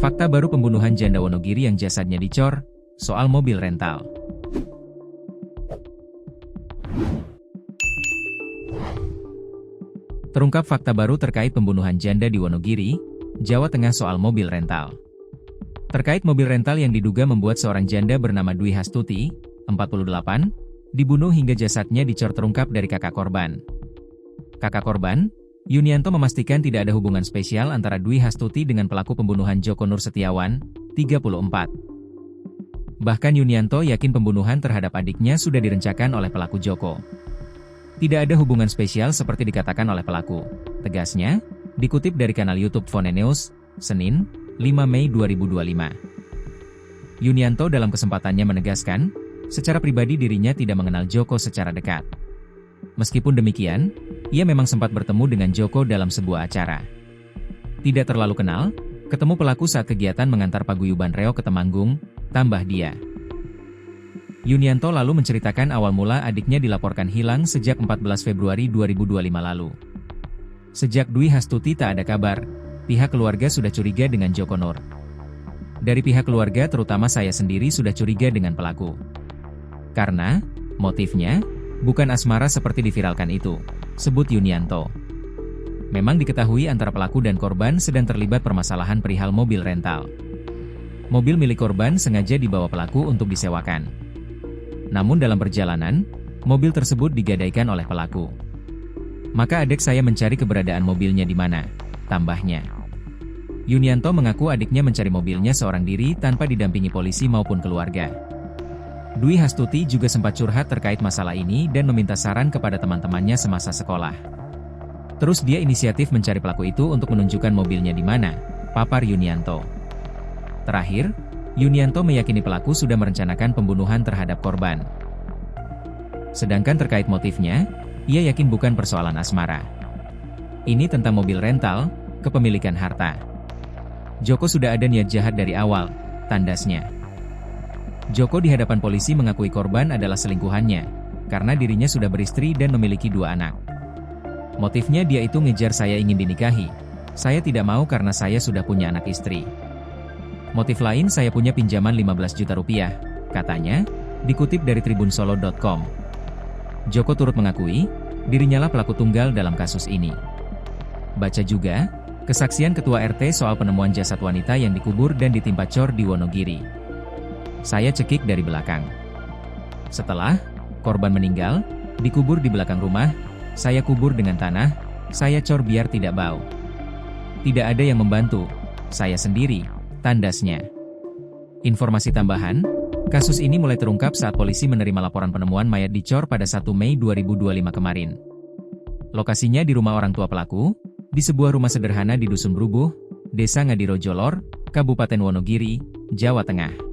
Fakta baru pembunuhan janda Wonogiri yang jasadnya dicor, soal mobil rental. Terungkap fakta baru terkait pembunuhan janda di Wonogiri, Jawa Tengah soal mobil rental. Terkait mobil rental yang diduga membuat seorang janda bernama Dwi Hastuti, 48, dibunuh hingga jasadnya dicor terungkap dari kakak korban. Kakak korban, Yunianto memastikan tidak ada hubungan spesial antara Dwi Hastuti dengan pelaku pembunuhan Joko Nur Setiawan, 34. Bahkan Yunianto yakin pembunuhan terhadap adiknya sudah direncanakan oleh pelaku Joko. Tidak ada hubungan spesial seperti dikatakan oleh pelaku, tegasnya, dikutip dari kanal YouTube Fone News, Senin, 5 Mei 2025. Yunianto dalam kesempatannya menegaskan, secara pribadi dirinya tidak mengenal Joko secara dekat. Meskipun demikian, ia memang sempat bertemu dengan Joko dalam sebuah acara. Tidak terlalu kenal, ketemu pelaku saat kegiatan mengantar paguyuban reo ke Temanggung, tambah dia. Yunianto lalu menceritakan awal mula adiknya dilaporkan hilang sejak 14 Februari 2025 lalu. Sejak Dwi Hastuti tak ada kabar, pihak keluarga sudah curiga dengan Joko Nur. Dari pihak keluarga terutama saya sendiri sudah curiga dengan pelaku. Karena, motifnya, bukan asmara seperti diviralkan itu, sebut Yunianto. Memang diketahui antara pelaku dan korban sedang terlibat permasalahan perihal mobil rental. Mobil milik korban sengaja dibawa pelaku untuk disewakan. Namun dalam perjalanan, mobil tersebut digadaikan oleh pelaku. Maka adik saya mencari keberadaan mobilnya di mana, tambahnya. Yunianto mengaku adiknya mencari mobilnya seorang diri tanpa didampingi polisi maupun keluarga. Dwi Hastuti juga sempat curhat terkait masalah ini dan meminta saran kepada teman-temannya semasa sekolah. Terus dia inisiatif mencari pelaku itu untuk menunjukkan mobilnya di mana, papar Yunianto. Terakhir, Yunianto meyakini pelaku sudah merencanakan pembunuhan terhadap korban. Sedangkan terkait motifnya, ia yakin bukan persoalan asmara. Ini tentang mobil rental, kepemilikan harta. Joko sudah ada niat jahat dari awal, tandasnya. Joko di hadapan polisi mengakui korban adalah selingkuhannya, karena dirinya sudah beristri dan memiliki 2 anak. Motifnya dia itu ngejar saya ingin dinikahi. Saya tidak mau karena saya sudah punya anak istri. Motif lain saya punya pinjaman 15 juta rupiah, katanya, dikutip dari tribunsolo.com. Joko turut mengakui, dirinya lah pelaku tunggal dalam kasus ini. Baca juga, kesaksian Ketua RT soal penemuan jasad wanita yang dikubur dan ditimpa cor di Wonogiri. Saya cekik dari belakang. Setelah korban meninggal, dikubur di belakang rumah, saya kubur dengan tanah, saya cor biar tidak bau. Tidak ada yang membantu, saya sendiri, tandasnya. Informasi tambahan, kasus ini mulai terungkap saat polisi menerima laporan penemuan mayat dicor pada 1 Mei 2025 kemarin. Lokasinya di rumah orang tua pelaku, di sebuah rumah sederhana di Dusun Brubuh, Desa Ngadiro Jolor, Kabupaten Wonogiri, Jawa Tengah.